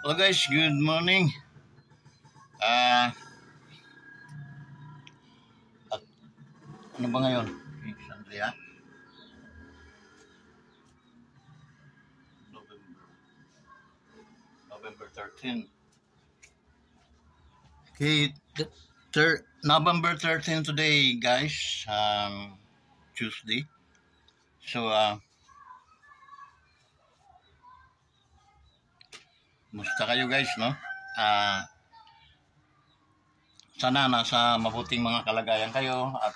Hello guys, good morning. Ah, at ano ba ngayon? Okay, Sunday November, November 13. Okay, November 13 today guys. Tuesday. So, musta kayo guys, no? Sana nasa mabuting mga kalagayan kayo at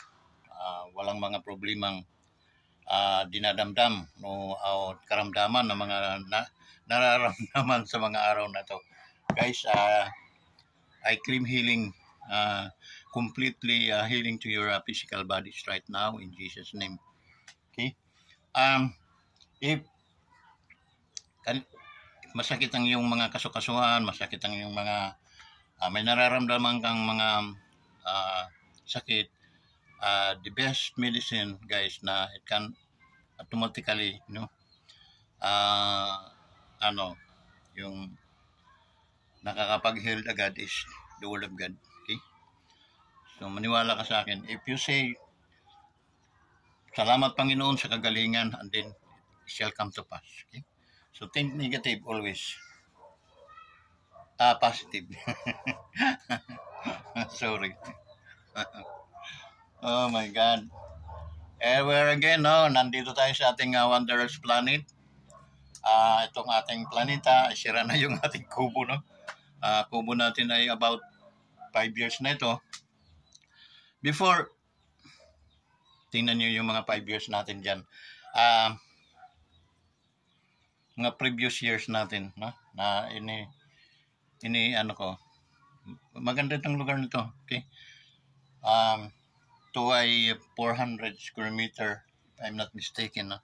walang mga problemang dinadamdam o karamdaman ng mga nararamdaman sa mga araw na to. Guys, I claim healing, completely healing to your physical bodies right now in Jesus' name. Okay? If masakit ang iyong mga kasukasuhan, masakit ang iyong mga may nararamdaman kang mga sakit, the best medicine, guys, na it can automatically, yung nakakapag-heal agad is the word of God. Okay? So, maniwala ka sa akin. If you say, salamat Panginoon sa kagalingan, and then it shall come to pass. Okay? So, think negative always. Positive. Sorry. Oh my God. We're again, nandito tayo sa ating wondrous planet. Itong ating planeta, sira na yung ating kubo, no? Kubo natin ay about 5 years na ito. Before, tingnan nyo yung mga 5 years natin dyan. Mga previous years natin, no? Na ano ko, maganda itong lugar nito. Okay? Ito ay 400 square meter, if I'm not mistaken, no?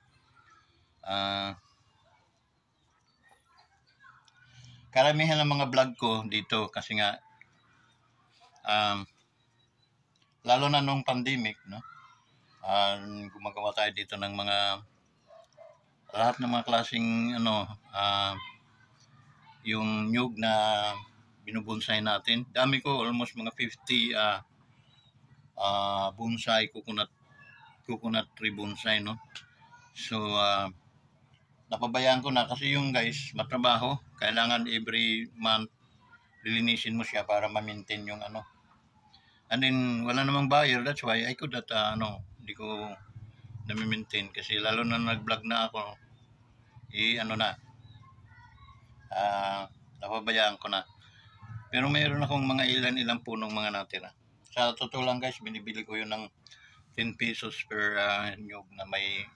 Karamihan ng mga vlog ko dito kasi nga lalo na nung pandemic, no? Gumagawa tayo dito ng mga lahat ng mga klaseng yung nyug na binubonsai natin. Dami ko, almost mga 50 bonsai, coconut tree bonsai, no? So napabayaan ko na kasi yung guys matrabaho, kailangan every month lilinisin mo siya para ma-maintain yung and then wala namang buyer, that's why I could not hindi ko na-maintain kasi lalo na nag-vlog na ako, napabayaan ko na. Pero mayroon akong mga ilang punong mga natira. Sa totoo lang guys, binibili ko yun ng 10 pesos per nyug na may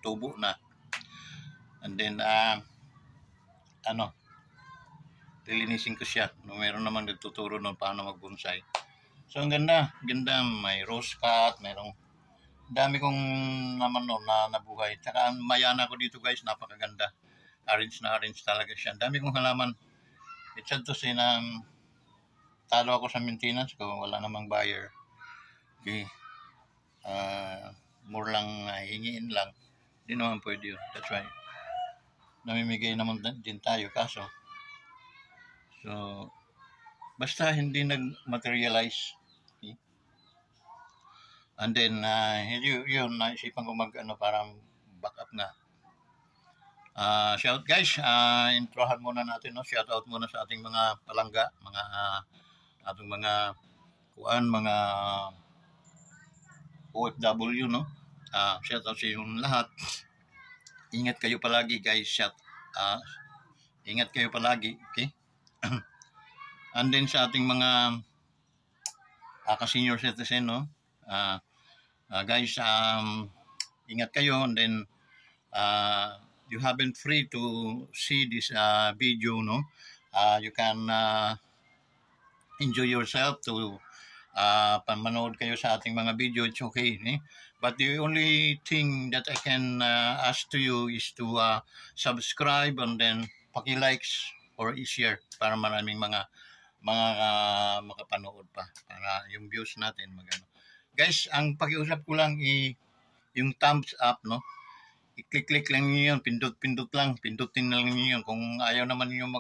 tubo na. And then, lilinisin ko siya. Mayroon naman nagtuturo nun paano mag-bonsai. So, ang ganda. May rose cut, mayroong dami kong naman na nabuhay. Tsaka ang mayana ko dito guys, napakaganda. Arrange talaga siya. Dami kong halaman. It's sad to say na talo ako sa maintenance ko, wala namang buyer. Okay. More lang hingiin lang. Hindi naman pwede yun. That's why namimigay naman din tayo kaso. So, basta hindi nag-materialize. Okay? And then, yun, naisipan ko para back up nga. Shout guys, introhan muna natin, no? Shout out muna sa ating mga palangga, mga ating mga mga OFW, no? Shout out sa inyong lahat. Ingat kayo palagi guys, ingat kayo palagi, okay? And then sa ating mga senior citizen, no? Guys, ingat kayo, and then you haven't free to see this video, no? You can enjoy yourself to pamanood kayo sa ating mga video, it's okay, eh? But the only thing that I can ask to you is to subscribe and then paki-likes or i-share para maraming mga makapanood pa para yung views natin magano. Guys, ang pakiusap ko lang yung thumbs up, no? I-click lang niyo yun, pindot lang, pindutin na lang niyo yun. Kung ayaw naman niyo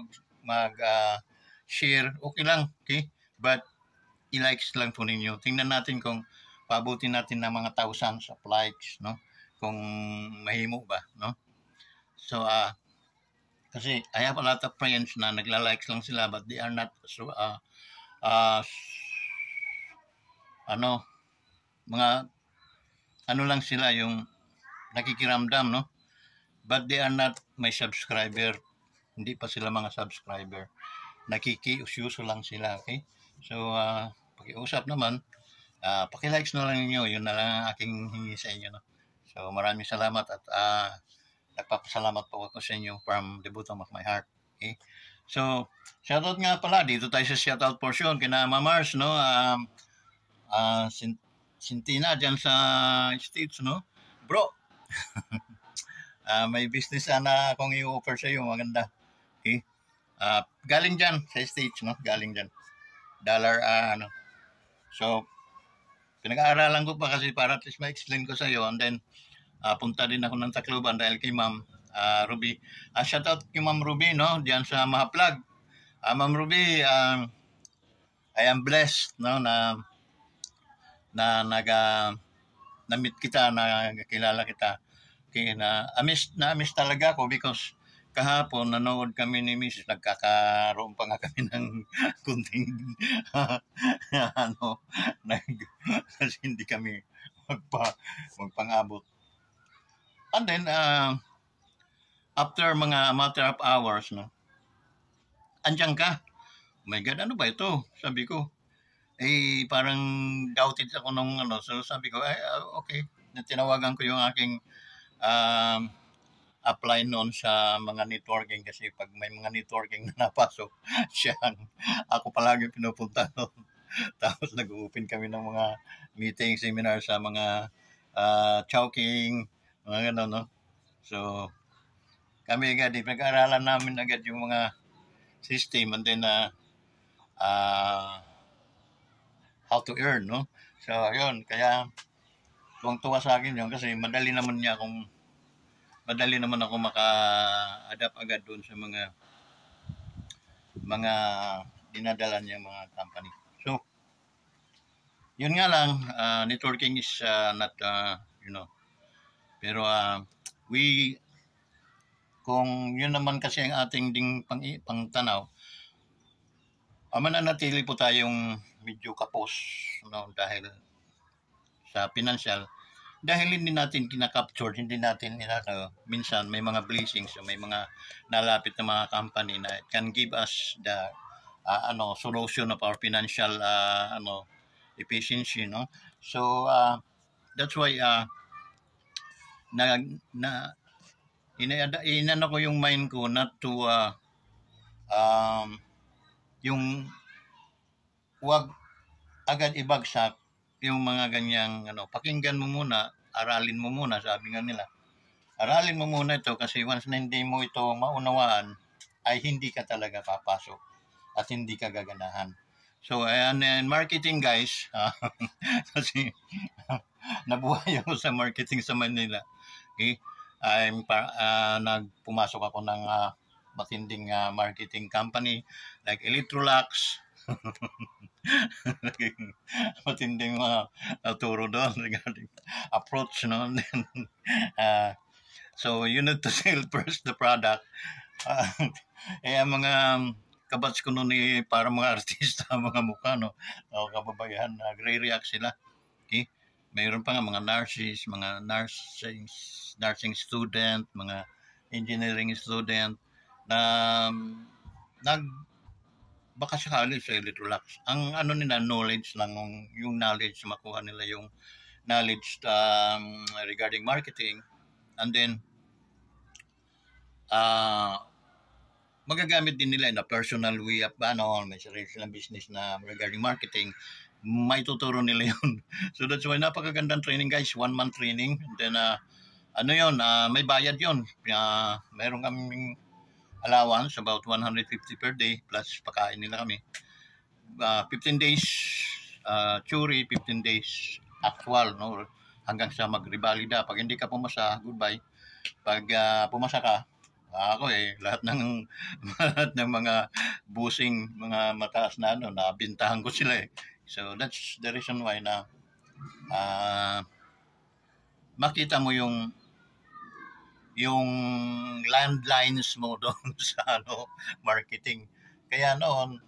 share, okay lang, okay? But i-likes lang po ninyo. Tingnan natin kung paabutin natin ng mga thousands of likes, no? Kung mahimo ba, no? So, kasi I have a lot of friends na nagla-likes lang sila but they are not so, ano, mga, ano lang sila yung nakikiramdam, no? But they are not my subscriber. Hindi pa sila mga subscriber. Nakikiusyuso lang sila, okay? So, pakiusap naman, paki-likes na lang ninyo. Yun na lang ang aking hingi sa inyo, no? So, maraming salamat at nagpapasalamat po ako sa inyo from the bottom of my heart. Okay? So, shoutout nga pala. Dito tayo sa shoutout portion kina Mamars, no? Sintina dyan sa States, no? Bro, may business sana akong i-offer sa iyo. Maganda. Okay? Galing dyan sa States, no? Galing dyan. Dollar, ano. So, pinag-aaralan ko pa kasi para at least ma-explain ko sa iyo. And then, punta din ako ng Tacloban dahil kay Ma'am Ruby. Shoutout kay Ma'am Ruby, no? Diyan sa Mahaplag. Ma'am Ruby, I am blessed, no? Na-meet kita, na kilala kita. Okay, na-miss talaga ako because kahapon nanood kami ni Mrs. Nagkakaroon pa nga kami ng kunting kasi hindi kami magpangabot. And then, after mga matter of hours, no, andyan ka. Oh my God, ano ba ito? Sabi ko, parang doubted ako nung ano. So sabi ko, okay. Tinawagan ko yung aking apply noon sa mga networking kasi pag may mga networking na napasok, ako palagi pinupunta noon. Tapos nag-open kami ng mga meeting, seminar sa mga Chowking, mga gano'n, no? So, kami agad, pinag-aaralan namin agad yung mga system and then how to earn, no? So, yun, kaya tuwang-tuwa sa akin yun kasi madali naman ako maka-adapt agad doon sa mga dinadala niyang mga company. So, yun nga lang, networking is not, pero kung yun naman kasi ang ating ding pangtanaw, mananatili po tayong medyo kapos, no, dahil sa financial, dahil hindi natin kinakapture, hindi natin minsan may mga blessings, may mga nalapit na mga company na it can give us the solution of our financial efficiency, no? So that's why inano ko yung mind ko not to yung wag agad ibagsak yung mga ganyang pakinggan mo muna, aralin mo muna, sabi nga nila. Aralin mo muna ito kasi once na hindi mo ito maunawaan ay hindi ka talaga papasok at hindi ka gaganahan. So, and marketing guys, kasi nabuhay ako sa marketing sa Manila. Okay? Pumasok ako ng matinding marketing company like Electrolux. Matinding turo doon regarding approach, no? So you need to sell first the product. Ang mga kabats ko noon para mga artista, mga mukha, no? Kababayan, nagre-react sila. Okay? Mayroon pa nga mga nurses, mga nursing student, mga engineering student na baka sakali sa Electrolux. Ang nila, knowledge lang, yung knowledge, makuha nila yung knowledge regarding marketing. And then, magagamit din nila in a personal way of may sarili silang business na regarding marketing. May tuturo nila yun. So that's why napakagandang training guys, 1 month training. And then, may bayad yun. Mayroon kaming allowance about 150 per day plus pakain nila kami. 15 days theory, 15 days actual, no, hanggang sa magrevalida. Pag hindi ka pumasa, goodbye. Pag pumasa ka, Ako lahat ng lahat ng mga busing, mga mataas na nabintahan ko sila eh. So that's the reason why na ah, makita mo yung landlines mo doon sa marketing. Kaya noon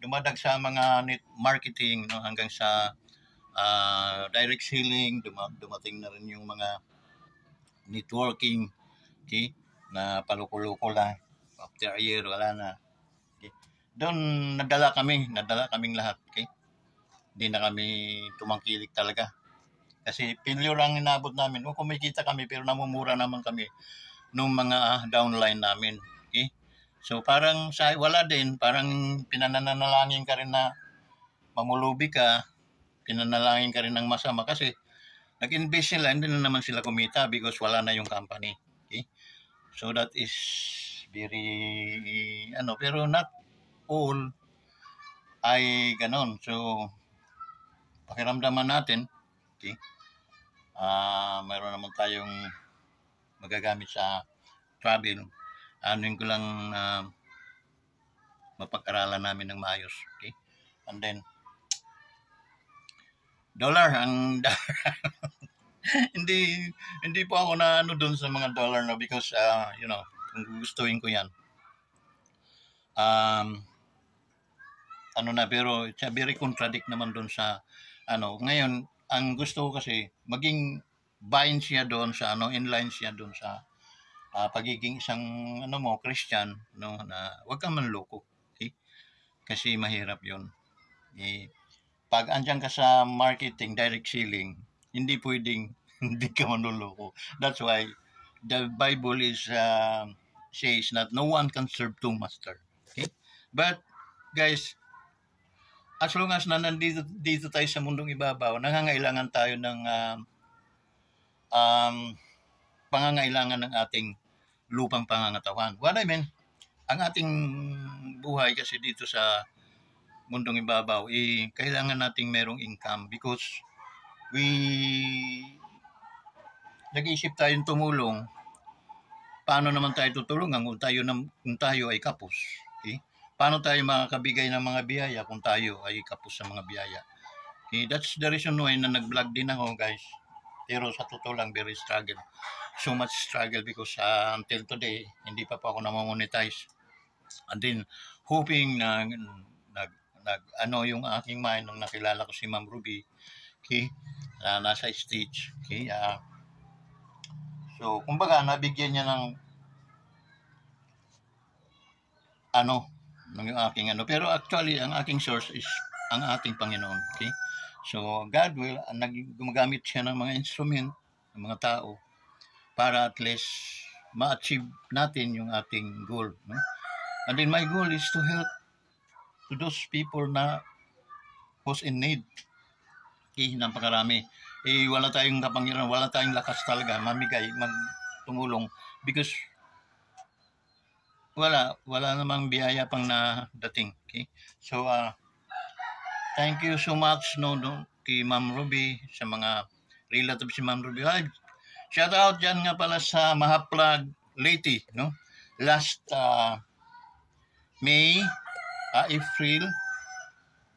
dumadag sa mga marketing hanggang sa direct selling, dumating na rin yung mga networking, okay, na paluko-luko lang. After a year, wala na. Okay. Doon nadala kaming lahat, okay. Hindi na kami tumangkilik talaga. Kasi failure lang inabot namin. O kumikita kami pero namumura naman kami nung mga downline namin. Okay? So parang wala din, parang pinananalangin ka rin na mamulubi ka, pinanalangin ka rin ng masama kasi nag-invest sila, hindi na naman sila kumita because wala na yung company. Okay? So that is very, pero not all ay ganon. So, pakiramdaman natin, okay, mayroon naman tayong magagamit sa travel. Anuin ko lang mapag-aralan namin ng maayos. Okay? And then, dollar, hindi po ako na doon sa mga dollar na because, kung gustuin ko yan, pero it's very contradict naman doon sa, ngayon, ang gusto ko kasi, maging bind siya doon sa, inline siya doon sa, pagiging isang, Christian, na wag kang manloko. Okay? Kasi mahirap yun. Pag andyan ka sa marketing, direct selling, hindi pwedeng hindi ka manloloko. That's why the Bible says that no one can serve two masters. Okay? But guys, as long as nandito tayo sa mundong ibabaw, nangangailangan tayo ng pangangailangan ng ating lupang pangangatawan. What I mean, ang ating buhay kasi dito sa mundong ibabaw, kailangan nating merong income because nag-iisip tayong tumulong. Paano naman tayo tutulungan kung tayo ay kapos? Okay? Paano tayo makakabigay ng mga biyaya kung tayo ay kapos sa mga biyaya? Okay? That's the reason why na nag-vlog din ako, guys. Pero sa totoo lang, very struggle. So much struggle because until today, hindi pa ako na-monetize. And then, hoping na yung aking mind nung nakilala ko si Ma'am Ruby, okay, nasa stage, okay, so kumbaga nabigyan niya ng ng aking pero actually ang aking source is ang ating Panginoon, okay. So God will gumagamit siya ng mga instrument, ng mga tao para at least ma-achieve natin yung ating goal, no? And then my goal is to help to those people na who's in need. Okay, napakarami. Wala tayong kapangyarihan, wala tayong lakas talaga mamigay, magtumulong because wala namang biyaya pang na dating. Okay? So thank you so much kay Ma'am Ruby, sa mga relatives si Ma'am Ruby. Shout out dyan nga pala sa Mahaplag Leyte, no? Last May, April,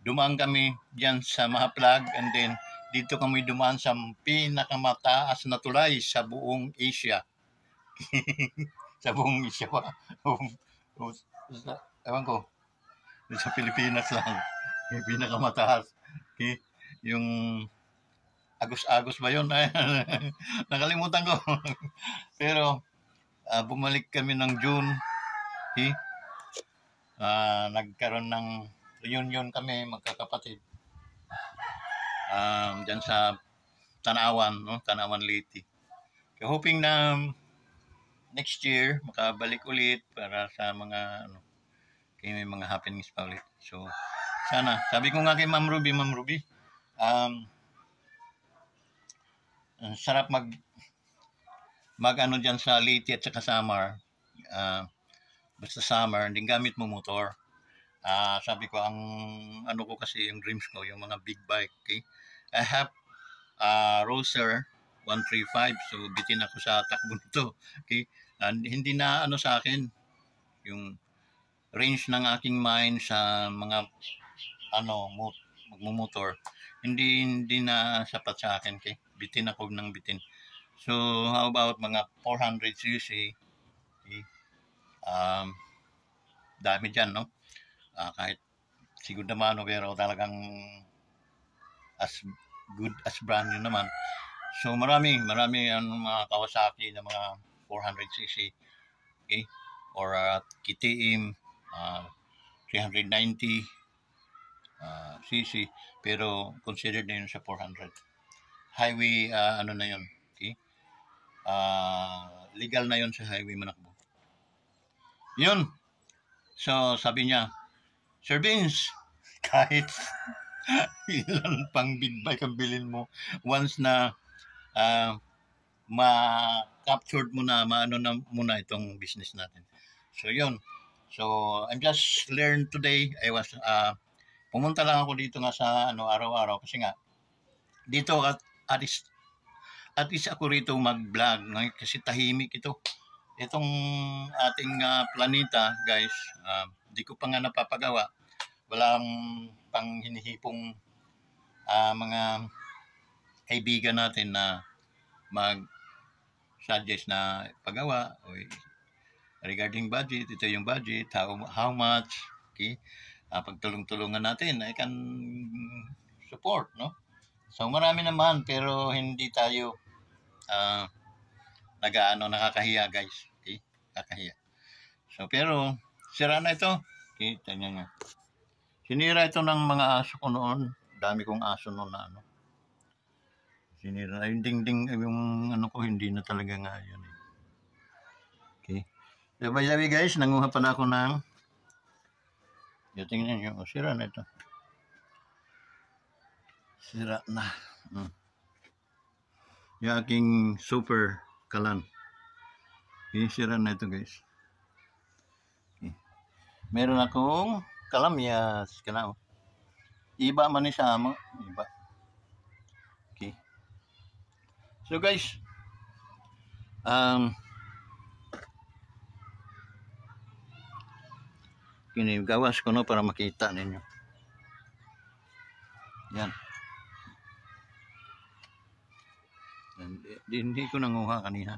dumaan kami dyan sa Mahaplag and then dito kami dumaan sa pinakamataas na tulay sa buong Asia. Sa buong Asia pa. Ewan ko. Sa Pilipinas lang. Yung pinakamataas. Okay? Yung Agos-Agos ba yun? Nakalimutan ko. Pero bumalik kami ng June. Okay? Nagkaroon ng reunion kami, magkakapatid. Diyan sa Tanawan, no? Tanawan Leyte. Kaya hoping na next year makabalik ulit para sa mga may mga happenings pa ulit. So sana, sabi ko nga kay Ma'am Ruby, sarap mag diyan sa Leyte at saka Samar. Basta Samar, hindi gamit mo motor. Sabi ko, ang ko kasi, yung dreams ko, yung mga big bike, okay? I have Roser 135, so bitin ako sa takbo nito, okay? And hindi na ano sa akin yung range ng aking mind sa mga ano magmumotor, hindi na sapat sa akin, kay bitin ako ng bitin. So how about mga 400cc, okay? Dami dyan, no? Kahit siguro naman, pero talagang as good as brand new naman. So marami mga Kawasaki na mga 400cc, okay? Or KTM 390 cc, pero considered na yun sa 400. Highway ano na yun, okay? Legal na yun sa highway manakbo. Yun. So sabi niya, Sir Vince, kahit ilan pang big bike ang bilhin mo, once na ma-captured mo na, maano na muna itong business natin. So yun. So I'm just learned today. I was pumunta lang ako dito nga sa ano araw-araw kasi nga dito at least ako rito mag-vlog kasi tahimik ito. Itong ating planeta, guys, di ko pa nga napapagawa. Walang pang hinihipong mga kaibigan natin na mag-suggest na pagawa o regarding budget. Ito yung budget, how much, okay? Pagtulong-tulungan natin, I can support, no? So marami naman, pero hindi tayo nakakahiya, guys, okay? Nakakahiya. So pero sira na ito, okay? Tingnan nyo, sinira ito ng mga aso ko noon. Dami kong aso noon na ano, sinira na yung dingding, yung ano ko, hindi na talaga nga yun, okay? So by the way, guys, nanguha pa na ako ng tingnan nyo, sira na ito. Sira na. Yung aking super kalan. Sira na ito, guys. Okay. Meron akong kalamyas. Kanao. Iba man ni sa amo. Iba. Okay. So, guys. Gawas ko no para makita ninyo. Yan. Hindi ko nanguha kanina.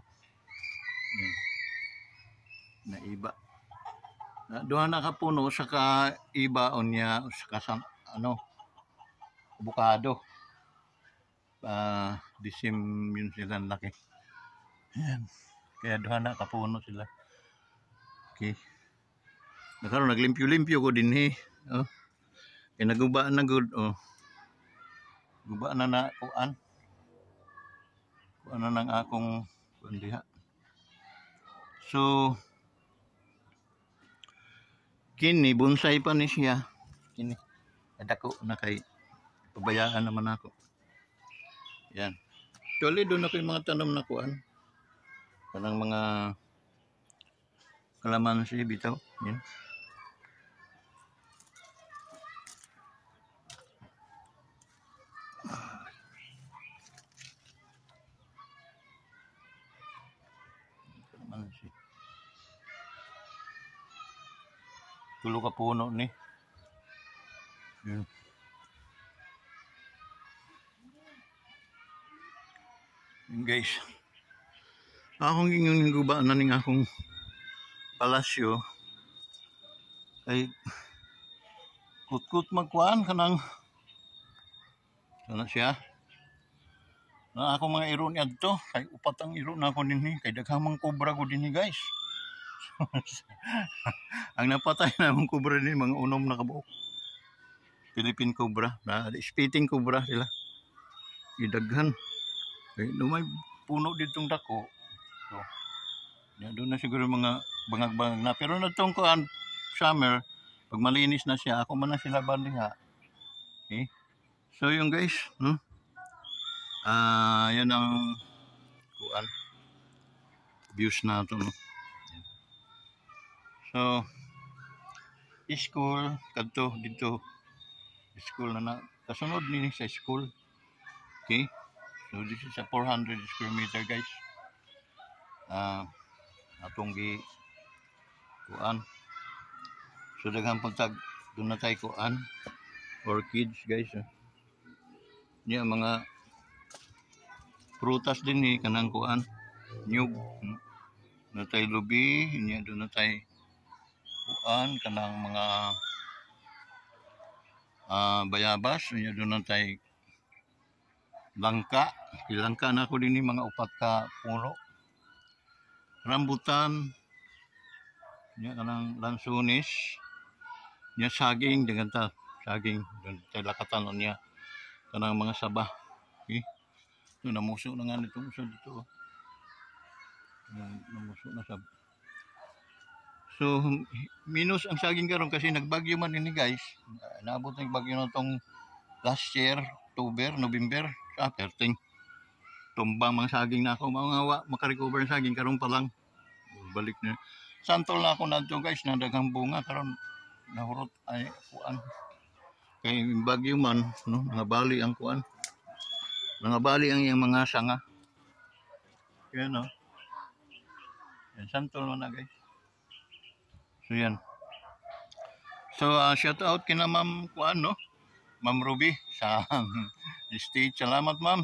Yan. Naiba. Doon nakapuno sa kaibaon niya sa ano, avocado. Disim yun sila laki. Yan. Kaya doon nakapuno sila. Okay. Nakaroon naglimpyo-limpyo ko din oh. Kaya nagubaan na good oh. Gubaan na kuan. Kuan na ng akong bandiha. So kini bonsai pa ni siya. Kini adako na kay pabayaan naman ako. Yan. Actually doon ako yung mga tanom na kuan. Kanang mga kalamansi bitaw. Yan. Tulo ka puno ni. Yan. Yan guys. Akong yung gubaan na ning akong palasyo. Ay kut-kut magkuhan kanang sana siya. Na ako mga iro niya dito. Kay upat ang iro na ako din kay daghamang kobra ko din guys. Ang napatay na akong cobra din, mga unom na kabuok. Philippine cobra, spitting cobra sila. Idaghan. Kaya may puno ditong dako. So, doon na siguro mga bangag-bangag na. Pero natong ko summer, pag malinis na siya, ako man na sila bandiha. Okay? So yung guys, yan ang kuan views na ito, no? So school kadto dito, school na kasunod ni sa school. Okay, so this is a 400 square meter guys. atong gi kuan. So daghang pagtag doon na tayo kuan orchids guys. Niya mga prutas din ni kanang kuan nyug na tayo lubi niya doon na tayo kuan kanang mga bayabas niya doon na tayo langka ilangka na ako din ni mga upat ka puno rambutan niya kanang lansunis niya saging dengan ta saging doon tayo lakatan niya kanang mga saba okay? So, namuso na nga nitong uso dito namuso na sab. So minus ang saging karon kasi nagbagyo man ini guys. Naabot ng bagyo na tong last year, October, November, sa perting. Tumbang mga saging na ako, mga makarecover ng saging karon pa lang. Balik na. Santol na ako nadto guys, na daghang bunga karon nahurot ay kuan. Kay bagyo man, no, nangabali ang kuan. Nangabali ang iyang mga sanga. Kaya no. Yan santol na guys. So yan. So shout out kina Ma'am kuan no. Ma'am Ruby sa stage. Salamat ma'am.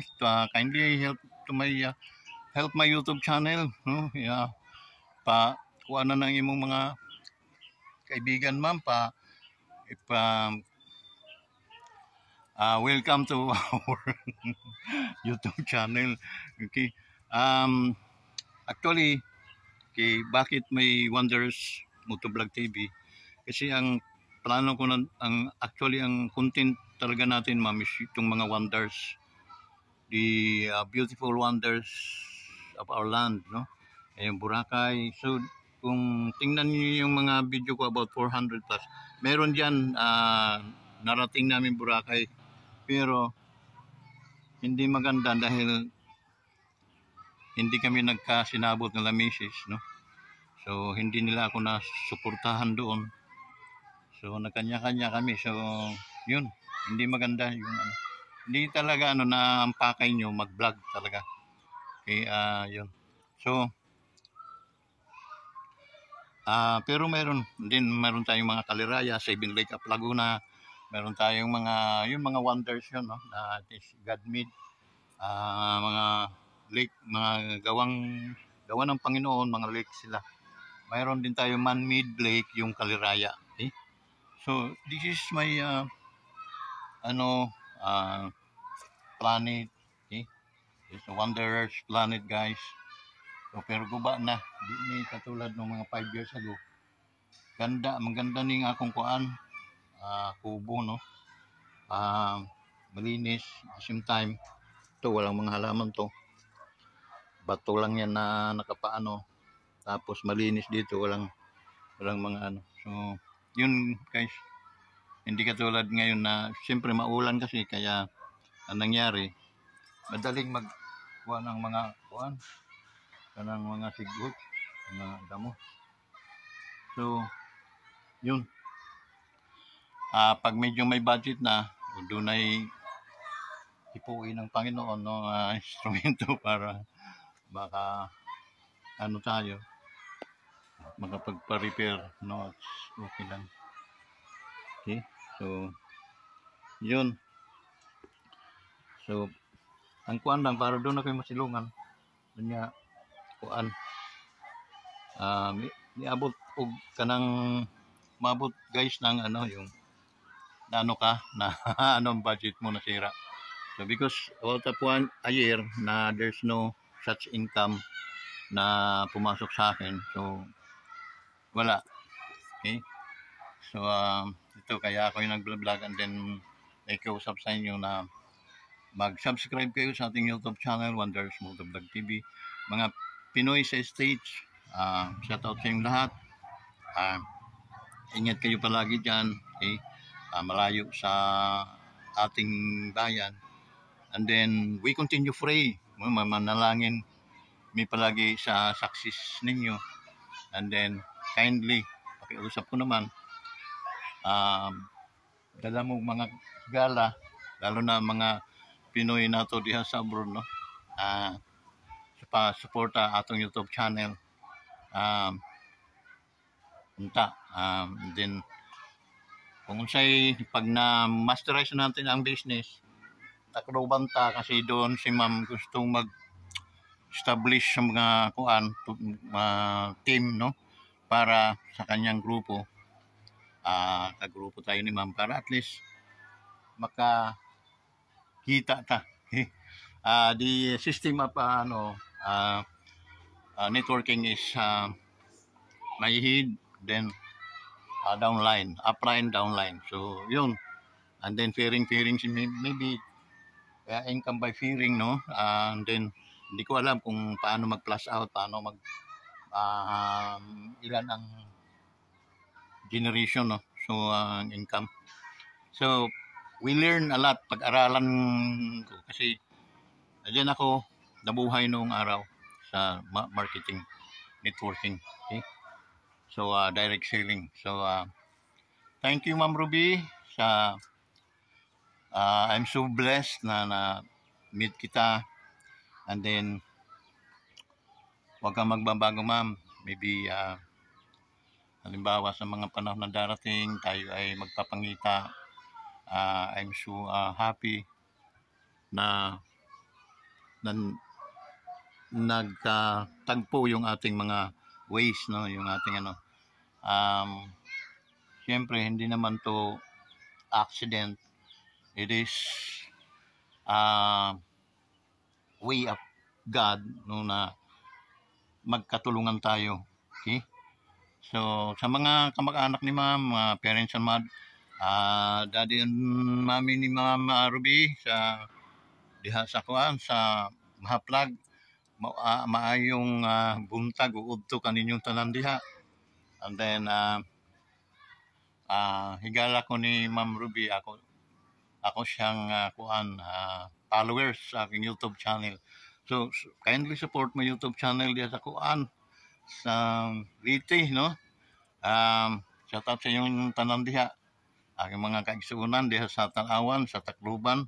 Kindly help my YouTube channel no. Yeah. Pa kuan na ng imong mga kaibigan ma'am welcome to our YouTube channel. Okay. Actually bakit may Wonders Motovlog TV kasi ang plano ko actually ang content talaga natin ma'am is itong mga wonders, the beautiful wonders of our land no, yung Boracay. So kung tingnan niyo yung mga video ko about 400 plus meron diyan narating namin Boracay pero hindi maganda dahil hindi kami nagkasinabot ng lamisis no. So hindi nila ako na suportahan doon. So nagkanya-kanya kami. So yun, hindi maganda yung ano. Hindi talaga ano na ang pakay nyo mag-vlog talaga. Okay, yun. So pero meron tayong mga Kaliraya, Seven Lake of Laguna. Meron tayong mga wonders yun no, na God made mga lake, mga gawa ng Panginoon, mga lake sila. Mayroon din tayo man-made lake, yung Kaliraya. Okay? So, this is my planet. Okay? It's a wondrous planet, guys. So, pero guba na. Di katulad ng mga 5 years ago. Maganda ning akong kuan. Kubo, no? Malinis. At the same time, ito, walang mga halaman to. Bato lang yan na nakapaano. Tapos malinis dito, walang mga ano. So, yun guys. Hindi katulad ngayon na siyempre maulan kasi kaya ang nangyari, madaling magkuha ng mga kuan, kanang mga sigot, mga damo. So, yun. Pag medyo may budget na, doon ay ipuin ng Panginoon no, instrumento para baka ano tayo makapagpa-repair no, okay lang. Okay, so yun. So ang kuan lang para doon na kayo masilungan niya kuan niabot og kanang mabot guys ng ano yung na ano ka na anong budget mo nasira. So because about a year na there's no such income na pumasok sa akin. So wala. Okay? So ito kaya ako yung nag-vlog and then nakikiusap sa inyo na mag-subscribe kayo sa ating YouTube channel, Wonders Motovlog TV. Mga Pinoy sa stage, shout out sa inyong lahat. Ingat kayo palagi dyan. Okay? Malayo sa ating bayan. And then we continue pray. Manalangin may palagi sa success ninyo. And then kindly pakiusap ko naman dala mo mga gala lalo na mga Pinoy nato diha sa abroad no, suporta atong YouTube channel unta. Then kung unsay pag na masterize natin ang business, takloban ta kasi doon si ma'am gustong mag establish sa mga team, no, para sa kanyang grupo. Kagrupo tayo ni ma'am para at least makakita ta. The system of networking is may head, then downline, upline, downline. So yun, and then fearing maybe income by fearing, no, and then hindi ko alam kung paano mag plus out, paano mag ilan ang generation, no, so income. So we learn a lot, pag-aralan ko kasi diyan ako nabuhay noong araw sa marketing, networking, okay? So direct selling. So thank you Ma'am Ruby sa I'm so blessed na meet kita, and then huwag kang magbabago ma'am, maybe halimbawa sa mga panahon na darating tayo ay magpapangita. I'm so happy na nagtagpo yung ating mga ways, no, yung ating siyempre hindi naman to accident, it is way of God, no, na magkatulungan tayo, okay? So sa mga kamag-anak ni ma'am, parents and daddy and mommy ni ma'am Ruby sa diha sa kuan sa mahaplag, maayong buntag uudto kaninyong tanan diha. And then higala ko ni Ma'am Ruby, ako siyang followers sa aking YouTube channel. So kindly support my YouTube channel diha sa kuan sa Liti, no. Shout out sa inyong tanan diha, aking mga kaigsuonan diha sa Tanawan, sa Tacloban,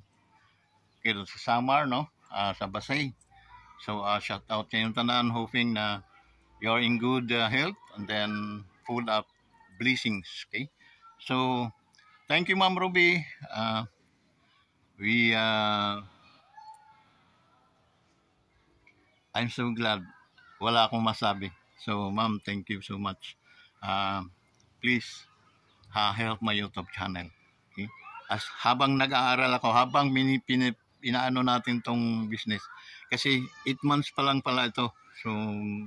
kaya sa Samar, no, sa Basay. So shout out sa inyong tanan, hoping na you're in good health and then full of blessings, okay? So thank you Ma'am Ruby. I'm so glad, wala akong masabi. So ma'am, thank you so much. Please help my YouTube channel, okay? As habang nag-aaral ako, habang inaano natin tong business, kasi 8 months pa lang pala ito, so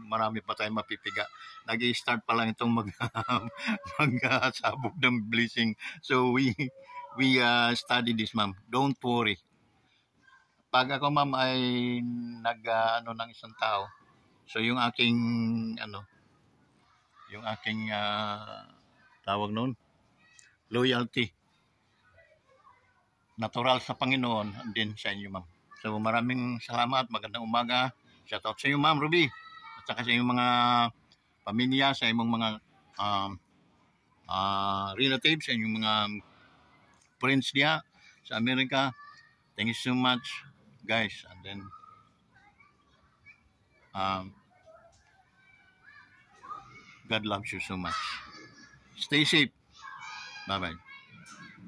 marami pa tayong mapipiga. Nag-i-start pa lang itong magsabog ng blessing. So we study this ma'am, don't worry. Pag ako ma'am ay ng isang tao, so yung aking tawag noon, loyalty, natural sa Panginoon din sa inyo ma'am. So maraming salamat, magandang umaga. Shout out sa inyo Ma'am Ruby, at saka sa inyong mga pamilya, sa inyong mga relatives, sa inyong mga friends diya sa Amerika. Thank you so much guys, and then God loves you so much. Stay safe. Bye bye.